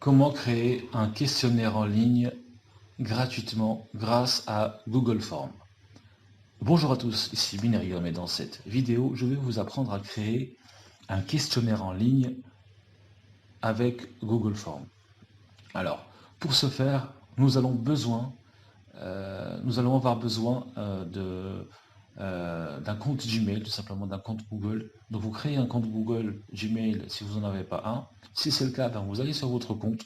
Comment créer un questionnaire en ligne gratuitement grâce à Google Forms? Bonjour à tous, ici Binarium et dans cette vidéo, je vais vous apprendre à créer un questionnaire en ligne avec Google Forms. Alors, pour ce faire, nous allons avoir besoin d'un compte Gmail, tout simplement d'un compte Google. Donc vous créez un compte Google Gmail si vous n'en avez pas un. Si c'est le cas, ben vous allez sur votre compte,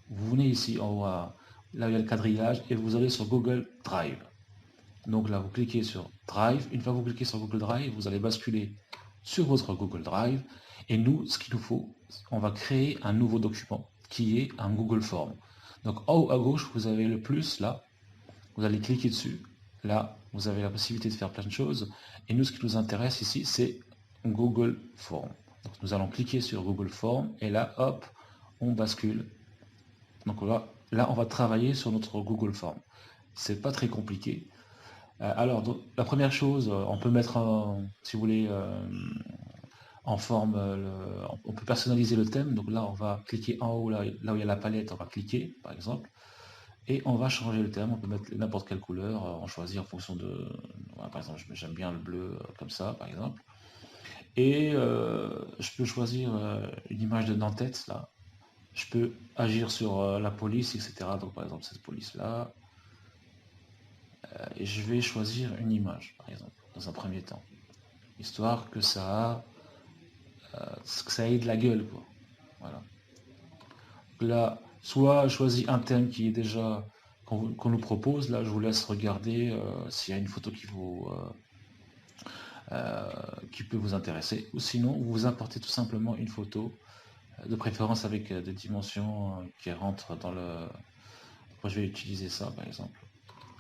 vous venez ici en haut, là où il y a le quadrillage, et vous allez sur Google Drive. Donc là, vous cliquez sur Drive. Une fois que vous cliquez sur Google Drive, vous allez basculer sur votre Google Drive. Et nous, ce qu'il nous faut, on va créer un nouveau document qui est un Google Form. Donc en haut à gauche, vous avez le plus là. Vous allez cliquer dessus. Là, vous avez la possibilité de faire plein de choses. Et nous, ce qui nous intéresse ici, c'est Google Form. Donc nous allons cliquer sur Google Form. Et là, hop, on bascule. Donc là, on va travailler sur notre Google Form. C'est pas très compliqué. Alors, donc, la première chose, on peut mettre, si vous voulez, en forme, on peut personnaliser le thème. Donc là, on va cliquer en haut, là où il y a la palette, on va cliquer, par exemple. Et on va changer le thème, on peut mettre n'importe quelle couleur, on choisit en fonction de... Voilà, par exemple, j'aime bien le bleu comme ça, par exemple. Et je peux choisir une image d'en-tête, là. Je peux agir sur la police, etc. Donc par exemple, cette police-là. Et je vais choisir une image, par exemple, dans un premier temps. Histoire que ça ait de la gueule, quoi. Voilà. Là, soit je choisis un thème qui est déjà qu'on nous propose. Là, je vous laisse regarder s'il y a une photo qui peut vous intéresser. Ou sinon, vous importez tout simplement une photo, de préférence avec des dimensions qui rentrent dans le... Moi, je vais utiliser ça, par exemple.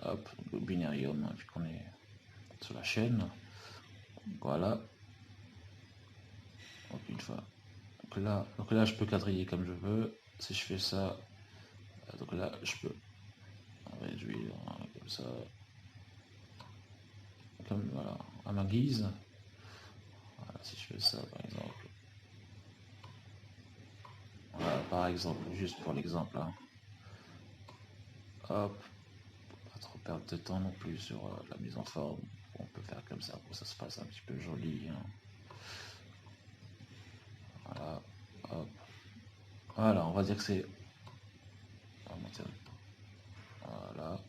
Hop, le Binarium, vu qu'on est sur la chaîne. Voilà. Donc, une fois. Donc là, je peux quadriller comme je veux. Si je fais ça, donc là, je peux réduire comme ça, comme voilà, à ma guise. Voilà, si je fais ça, par exemple. Voilà, par exemple, juste pour l'exemple, hein. Hop, pas trop perdre de temps non plus sur la mise en forme. On peut faire comme ça pour que ça se passe un petit peu joli, hein. Voilà, hop. Voilà, on va dire que c'est... Voilà.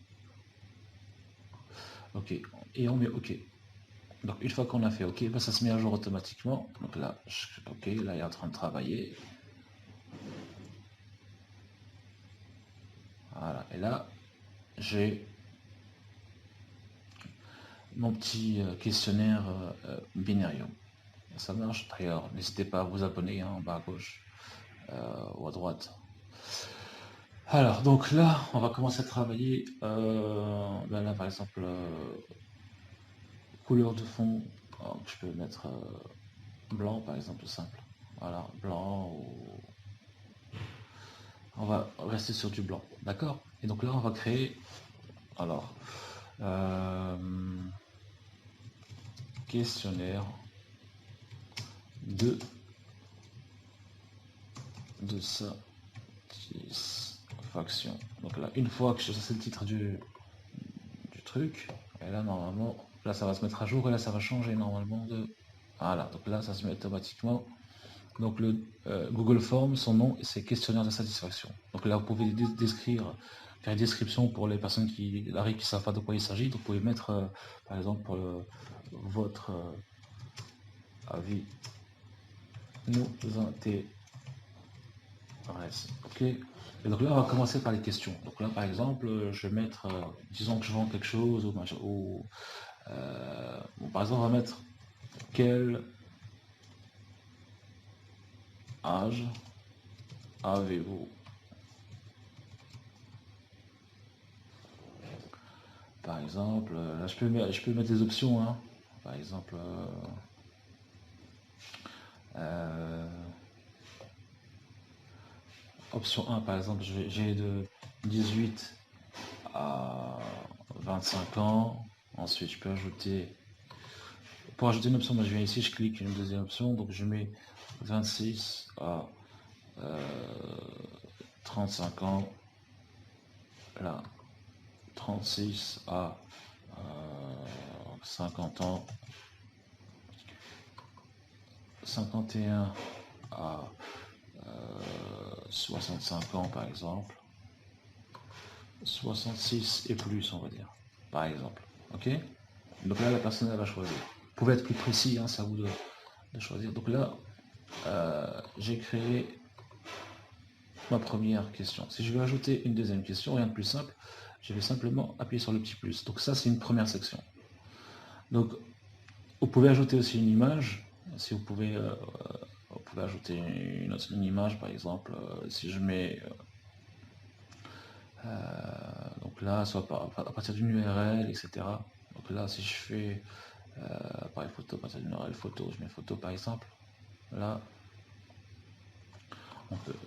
Ok, et on met ok. Donc une fois qu'on a fait OK, ben, ça se met à jour automatiquement. Donc là, OK, là il est en train de travailler. Voilà, et là, j'ai mon petit questionnaire Binarium. Ça marche. D'ailleurs, n'hésitez pas à vous abonner, hein, en bas à gauche ou à droite. Alors, donc là, on va commencer à travailler. Là, par exemple, couleur de fond. Alors, je peux mettre blanc, par exemple, simple. Voilà, blanc ou... On va rester sur du blanc, d'accord? Et donc là, on va créer... Alors, questionnaire de satisfaction. Donc là, une fois que je sais le titre du truc, et là, normalement, là, ça va se mettre à jour, et là, ça va changer normalement de... Voilà, donc là, ça se met automatiquement. Donc le Google Form, son nom, c'est questionnaire de satisfaction. Donc là, vous pouvez faire une description pour les personnes qui arrivent, qui ne savent pas de quoi il s'agit. Donc vous pouvez mettre, par exemple, votre avis nous intéresse. Ok. Et donc là, on va commencer par les questions. Donc là, par exemple, je vais mettre, disons que je vends quelque chose, bon, par exemple, on va mettre quel âge avez-vous? Par exemple, là, je peux mettre des options, hein. Par exemple, euh, option 1, par exemple, j'ai de 18 à 25 ans. Ensuite, je peux ajouter... Pour ajouter une option, moi, je viens ici, je clique une deuxième option. Donc, je mets 26 à 35 ans, là, 36 à 50 ans, 51 à 65 ans par exemple, 66 et plus on va dire, par exemple. Ok. Donc là la personne elle va choisir. Vous pouvez être plus précis, hein, c'est à vous de choisir. Donc là j'ai créé ma première question. Si je veux ajouter une deuxième question, rien de plus simple, je vais simplement appuyer sur le petit plus. Donc ça c'est une première section. Donc vous pouvez ajouter aussi une image. Si vous pouvez ajouter une image par exemple. Si je mets donc là, soit à partir d'une URL, etc. Donc là, si je fais appareil photo à partir d'une URL photo, je mets photo par exemple. Là,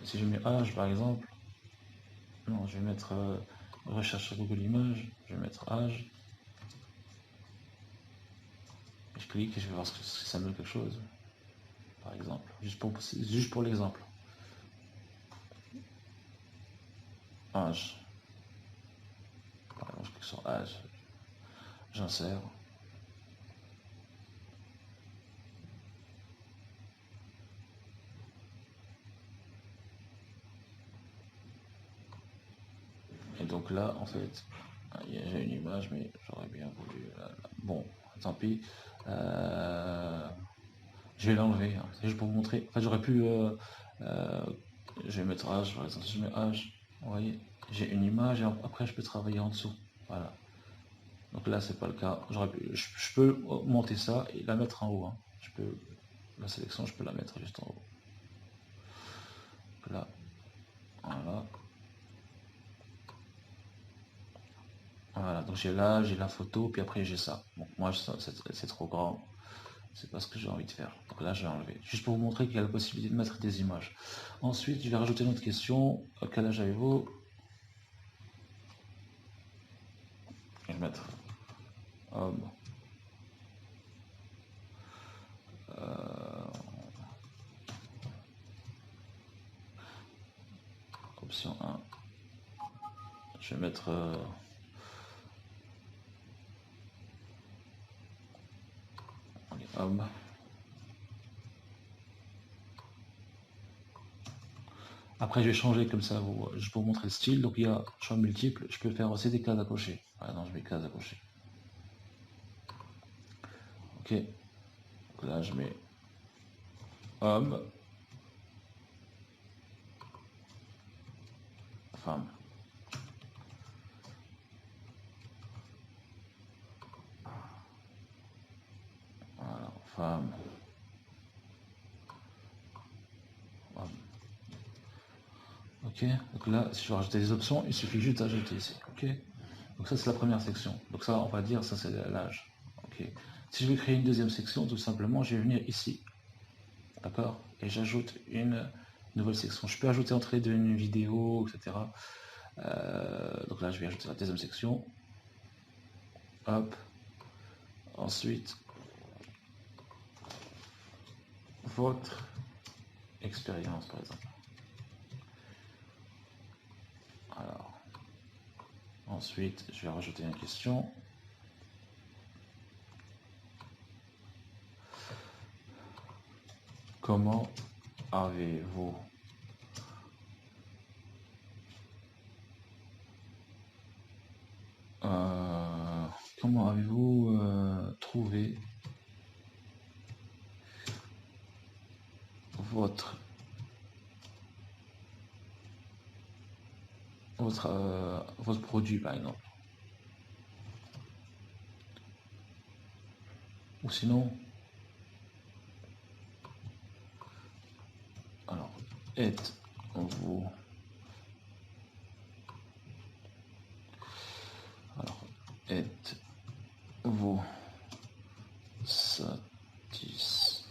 si je mets âge par exemple, non, je vais mettre recherche sur Google Images, je vais mettre âge. Je clique et je vais voir si ça me donne quelque chose. Par exemple, juste pour l'exemple. Âge. Par exemple, je clique sur âge. J'insère. Et donc là, en fait, j'ai une image, mais j'aurais bien voulu... Bon, tant pis. Je vais l'enlever, hein. C'est juste pour vous montrer. En fait, j'aurais pu... je vais mettre âge, par exemple. Si je mets âge, vous voyez, j'ai une image et après, je peux travailler en dessous. Voilà. Donc là, c'est pas le cas. Je peux monter ça et la mettre en haut, hein. La sélection, je peux la mettre juste en haut. Donc là, voilà. Voilà, donc j'ai là, j'ai la photo, puis après j'ai ça. Donc moi, c'est trop grand. C'est pas ce que j'ai envie de faire. Donc là, je vais enlever. Juste pour vous montrer qu'il y a la possibilité de mettre des images. Ensuite, je vais rajouter une autre question. Quel âge avez-vous? Je vais mettre homme. Option 1. Je vais mettre homme. Après, je vais changer comme ça, juste pour vous montrer le style. Donc il y a choix multiple. Je peux faire aussi des cases à cocher. Ah non, je mets cases à cocher. Ok. Donc là, je mets homme, femme. Voilà, femme. Homme. Ok. Donc là, si je veux rajouter des options, il suffit juste d'ajouter ici. Ok. Donc ça, c'est la première section. Donc ça, on va dire, ça c'est l'âge. Ok. Si je veux créer une deuxième section, tout simplement, je vais venir ici. D'accord. Et j'ajoute une nouvelle section. Je peux ajouter entre les deux une vidéo, etc. Donc là, je vais ajouter la deuxième section. Hop. Ensuite, votre expérience, par exemple. Alors, ensuite, je vais rajouter une question. Comment avez-vous trouvé votre produit par exemple? Ou sinon, alors, êtes-vous êtes-vous satisfait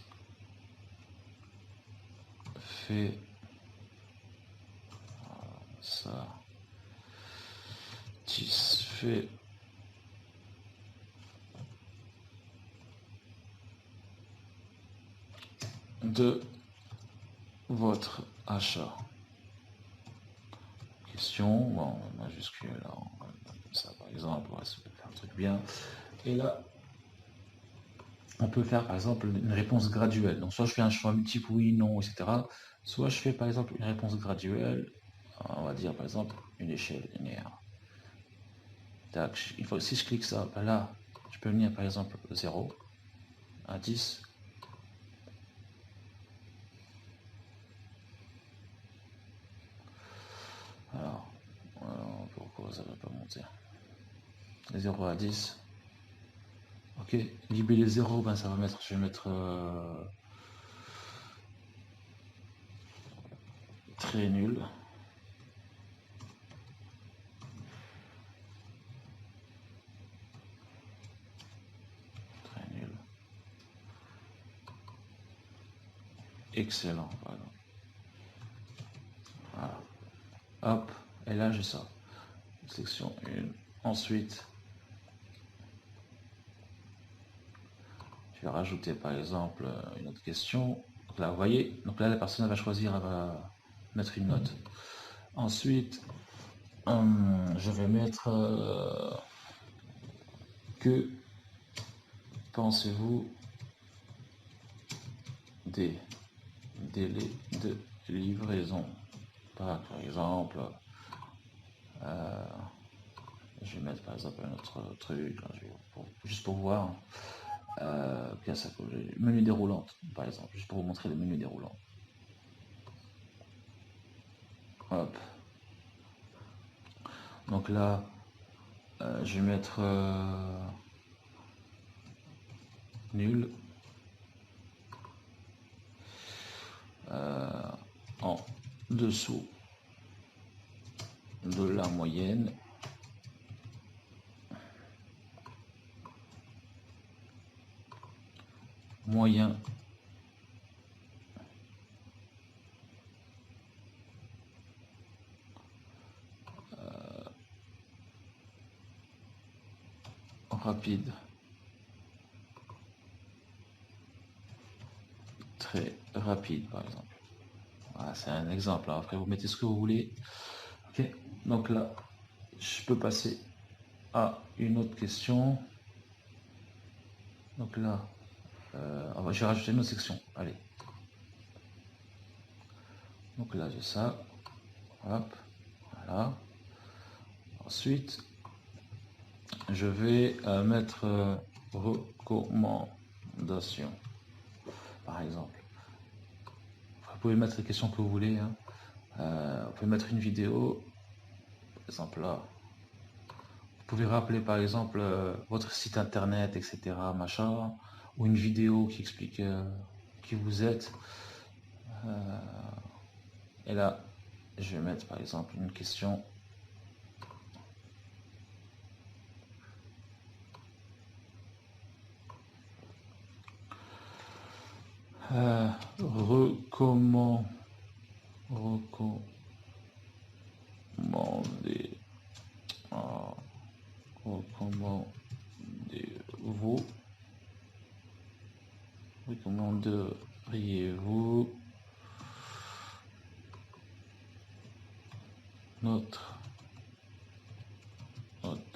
satisfait de votre achat? question, bon, majuscule, alors, comme ça par exemple, on va se faire un truc bien. Et là, on peut faire par exemple une réponse graduelle. Donc soit je fais un choix multiple, oui, non, etc. Soit je fais par exemple une réponse graduelle, on va dire par exemple une échelle linéaire. Tac, si je clique ça, ben là, je peux venir par exemple 0 à 10. Alors, pourquoi ça ne va pas monter? 0 à 10. Ok, libellé 0, ben ça va mettre, je vais mettre très nul. Très nul. Excellent, voilà. Voilà. Hop, et là j'ai ça. Section 1. Ensuite, je vais rajouter par exemple une autre question. Donc là, vous voyez, donc là la personne va choisir, elle va mettre une note. Ensuite, je vais mettre que pensez-vous des délais de livraison. Par exemple, je vais mettre par exemple un autre truc, là, juste pour voir. Menu déroulant, par exemple, juste pour vous montrer le menu déroulant. Hop. Donc là, je vais mettre nul en dessous de la moyenne. Moyen rapide, très rapide par exemple. Voilà, c'est un exemple, après vous mettez ce que vous voulez. Ok, donc là je peux passer à une autre question. Donc là je vais rajouter une autre section, allez. Donc là j'ai ça, hop, voilà. Ensuite je vais mettre recommandation, par exemple. Vous pouvez mettre les questions que vous voulez, hein. Vous pouvez mettre une vidéo, par exemple là. Vous pouvez rappeler par exemple votre site internet, etc. machin, ou une vidéo qui explique qui vous êtes. Et là, je vais mettre par exemple une question. Recommandez-vous recommanderiez-vous notre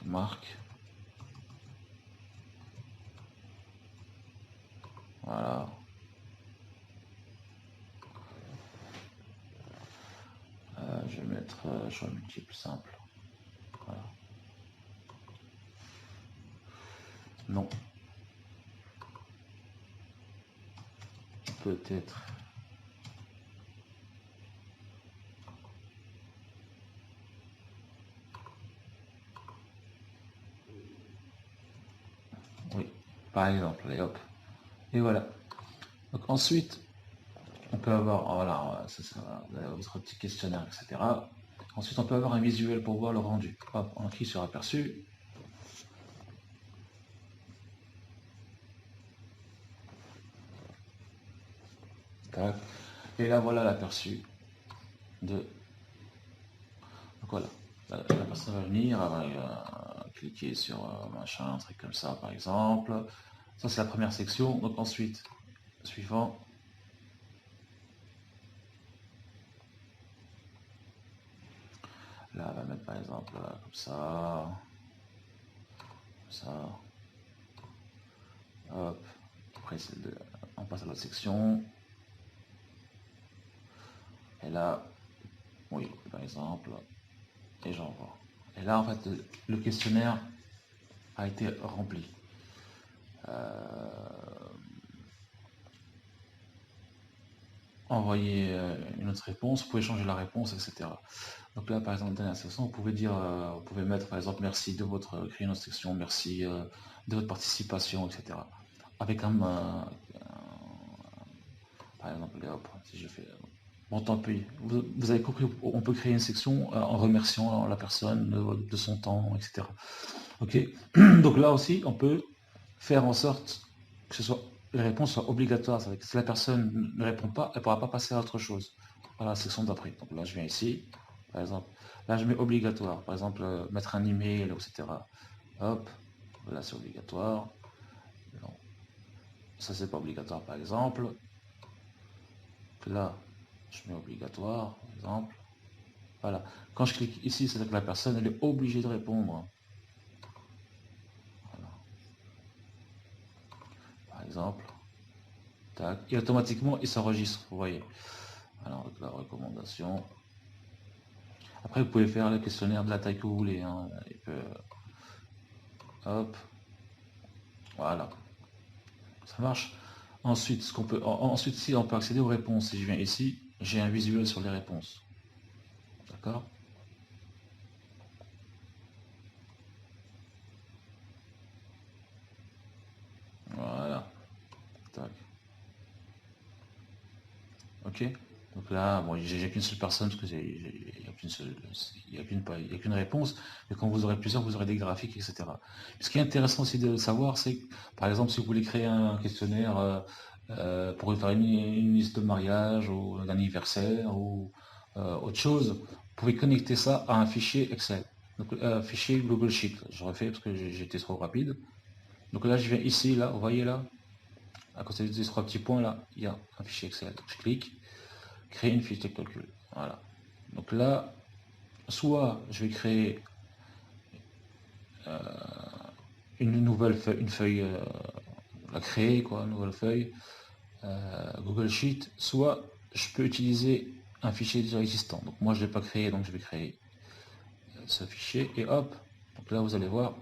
marque? Voilà. Je vais mettre choix multiple simple. Voilà. Non. Peut-être. Oui, par exemple, et hop. Et voilà. Donc ensuite, on peut avoir, voilà, votre petit questionnaire, etc. Ensuite, on peut avoir un visuel pour voir le rendu. Hop, on clique sur aperçu. Tac. Et là, voilà l'aperçu de... Donc voilà, la personne va venir, elle va cliquer sur machin, un truc comme ça, par exemple. Ça, c'est la première section. Donc ensuite, suivant. Là, on va mettre par exemple comme ça, hop. Après, on passe à l'autre section. Et là, oui, par exemple, et j'envoie. Et là, en fait, le questionnaire a été rempli. Envoyer une autre réponse, vous pouvez changer la réponse, etc. Donc là, par exemple, dans la section, vous pouvez dire, vous pouvez mettre, par exemple, merci de votre créer une section, merci de votre participation, etc. Avec par exemple, hop, si je fais, bon, tant pis. Vous avez compris, on peut créer une section en remerciant la personne de son temps, etc. Ok. Donc là aussi, on peut faire en sorte que les réponses soient obligatoires. C'est-à-dire que si la personne ne répond pas, elle ne pourra pas passer à autre chose. Voilà la section d'après. Donc là, je viens ici, par exemple. Là, je mets obligatoire. Par exemple, mettre un email, etc. Hop, là, c'est obligatoire. Non. Ça, c'est pas obligatoire, par exemple. Là, je mets obligatoire, par exemple. Voilà. Quand je clique ici, c'est-à-dire que la personne, elle est obligée de répondre. Voilà. Par exemple. Tac. Et automatiquement, il s'enregistre, vous voyez. Alors, la recommandation. Après, vous pouvez faire le questionnaire de la taille que vous voulez. Hein. Hop. Voilà. Ça marche. Ensuite, ensuite, si on peut accéder aux réponses, si je viens ici, j'ai un visuel sur les réponses. D'accord? Voilà. Tac. Ok. Donc là, bon, j'ai qu'une seule personne parce que il n'y a qu'une seule, il y a qu'une réponse. Mais quand vous aurez plusieurs, vous aurez des graphiques, etc. Ce qui est intéressant aussi de savoir, c'est que, par exemple, si vous voulez créer un questionnaire pour faire une liste de mariage ou d'anniversaire ou autre chose, vous pouvez connecter ça à un fichier Excel. Donc, un fichier Google Sheet. Je refais parce que j'étais trop rapide. Donc là, je viens ici, là, vous voyez là, à côté de ces trois petits points là, il y a un fichier Excel. Donc, je clique. Créer une fiche de calcul. Voilà. Donc là, soit je vais créer une nouvelle feuille, la créer, quoi, une nouvelle feuille, Google Sheet, soit je peux utiliser un fichier déjà existant. Donc moi je ne l'ai pas créé, donc je vais créer ce fichier et hop. Donc là vous allez voir.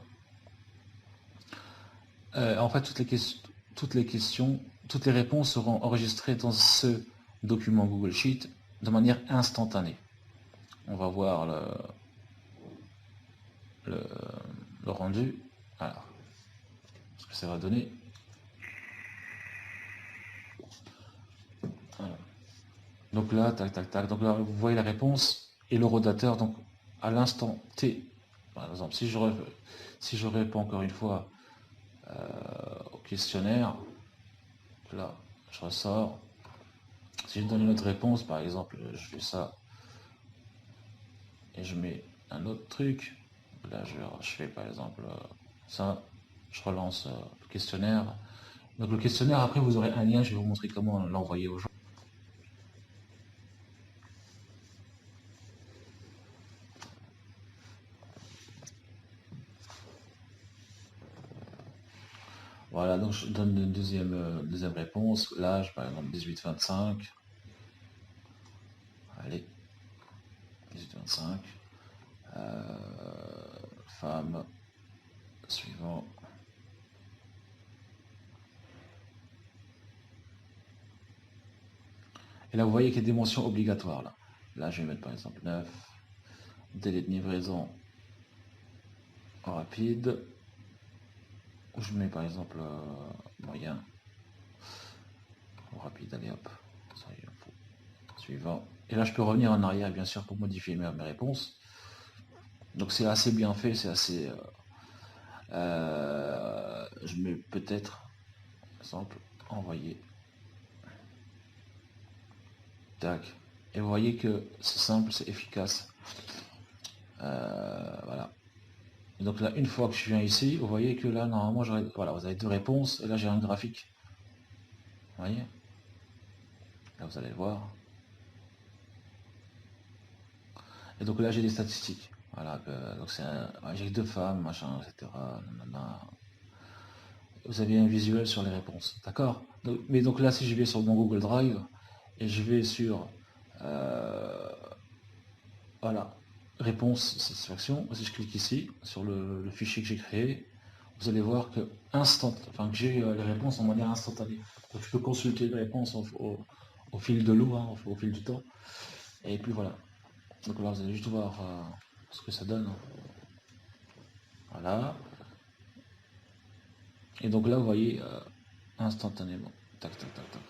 En fait toutes les réponses seront enregistrées dans ce document Google Sheet de manière instantanée. On va voir le, le rendu. Alors, ce que ça va donner. Voilà. Donc là, tac, tac, tac. Donc là, vous voyez la réponse et le rotateur. Donc à l'instant T, par exemple, si je réponds encore une fois au questionnaire, là, je ressors. Si je donne une autre réponse, par exemple, je fais ça et je mets un autre truc. Là, je fais par exemple ça. Je relance le questionnaire. Donc le questionnaire, après, vous aurez un lien. Je vais vous montrer comment l'envoyer aux gens. Voilà, donc je donne une deuxième réponse. L'âge, par exemple, 18-25. Allez, 18-25. Femme, suivant. Et là, vous voyez qu'il y a des mentions obligatoires. Là, je vais mettre par exemple 9. Délai de livraison rapide. Je mets par exemple moyen. Rapide, allez hop. Ça y est, suivant. Et là, je peux revenir en arrière, bien sûr, pour modifier mes réponses. Donc c'est assez bien fait, c'est assez... je mets peut-être, par exemple, envoyer. Tac. Et vous voyez que c'est simple, c'est efficace. Voilà. Et donc là, une fois que je viens ici, vous voyez que là, normalement, voilà, vous avez deux réponses, et là, j'ai un graphique. Vous voyez? Là, vous allez le voir. Et donc là, j'ai des statistiques. Voilà, donc j'ai 2 femmes, machin, etc. Nanana. Vous avez un visuel sur les réponses, d'accord? Mais donc là, si je vais sur mon Google Drive et je vais sur, euh, voilà, réponse satisfaction, si je clique ici sur le fichier que j'ai créé, vous allez voir que que j'ai les réponses en manière instantanée. Donc je peux consulter les réponses au fil de l'eau, hein, au fil du temps. Et puis voilà. Donc là, vous allez juste voir ce que ça donne. Voilà. Et donc là, vous voyez instantanément. Tac, tac, tac, tac.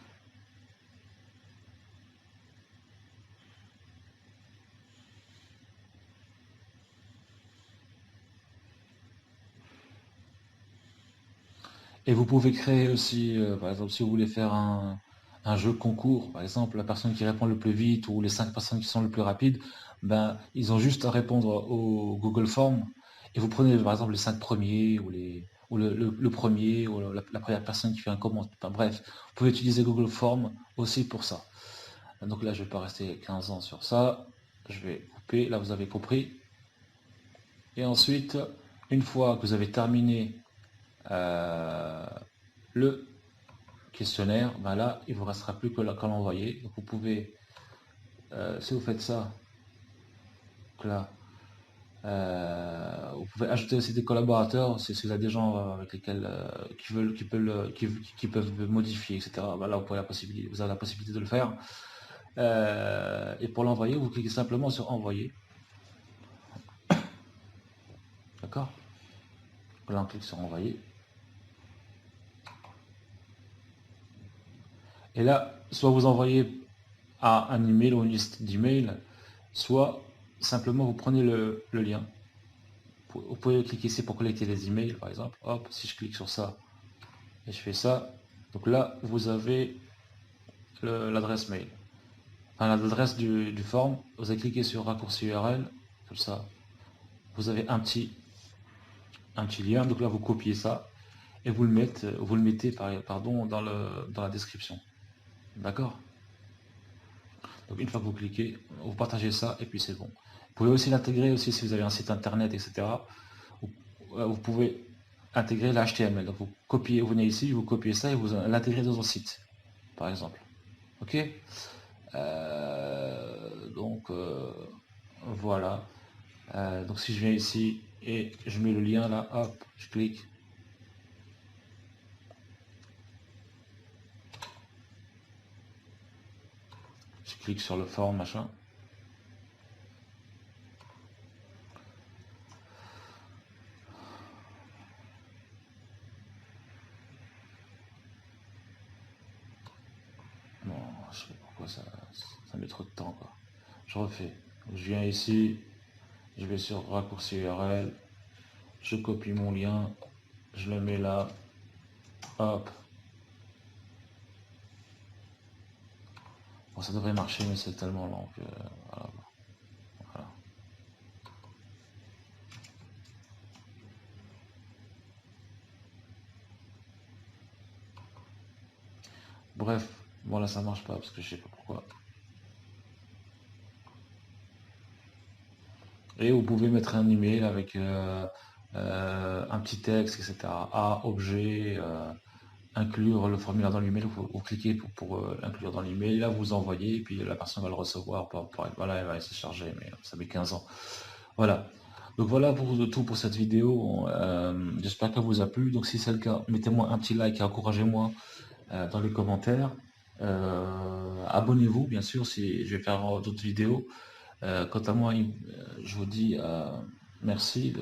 Et vous pouvez créer aussi, par exemple, si vous voulez faire un jeu concours, par exemple, la personne qui répond le plus vite ou les 5 personnes qui sont le plus rapides, ben, ils ont juste à répondre au Google Form et vous prenez, par exemple, les 5 premiers ou le premier ou la première personne qui fait un commentaire. Enfin, bref, vous pouvez utiliser Google Form aussi pour ça. Donc là, je ne vais pas rester 15 ans sur ça. Je vais couper. Là, vous avez compris. Et ensuite, une fois que vous avez terminé euh, le questionnaire, ben là, il ne vous restera plus qu'à l'envoyer. Donc vous pouvez, si vous faites ça, donc là, vous pouvez ajouter aussi des collaborateurs, si vous avez des gens avec lesquels qui peuvent modifier, etc. Ben là, vous avez la possibilité de le faire. Et pour l'envoyer, vous cliquez simplement sur envoyer. D'accord? Là, on clique sur envoyer. Et là, soit vous envoyez à un email ou une liste d'emails, soit simplement vous prenez le lien. Vous pouvez cliquer ici pour collecter les emails, par exemple. Hop, si je clique sur ça et je fais ça, donc là, vous avez l'adresse mail. Enfin, l'adresse du form, vous allez cliquer sur raccourci URL, comme ça. Vous avez un petit lien, donc là, vous copiez ça et vous le mettez pardon, dans la description. D'accord? Donc une fois que vous cliquez, vous partagez ça et puis c'est bon. Vous pouvez aussi l'intégrer aussi si vous avez un site internet, etc. Vous pouvez intégrer l'HTML. Donc vous copiez, vous venez ici, vous copiez ça et vous l'intégrez dans un site, par exemple. Ok. Donc voilà. Donc si je viens ici et je mets le lien là, hop, je clique. Je clique sur le form, machin. Bon, je sais pas pourquoi ça met trop de temps, quoi. Je refais. Je viens ici, je vais sur raccourci URL, je copie mon lien, je le mets là, hop. Bon, ça devrait marcher, mais c'est tellement lent que voilà. Voilà. Bref, bon là ça marche pas parce que je sais pas pourquoi. Et vous pouvez mettre un email avec un petit texte, etc. À objet, inclure le formulaire dans l'email, vous cliquez pour inclure dans l'email, là vous envoyez, et puis la personne va le recevoir, voilà, elle va se charger, mais ça met 15 ans. Voilà. Donc voilà pour tout pour cette vidéo. J'espère qu'elle vous a plu. Donc si c'est le cas, mettez-moi un petit like et encouragez-moi dans les commentaires. Abonnez-vous, bien sûr, si je vais faire d'autres vidéos. Quant à moi, je vous dis merci.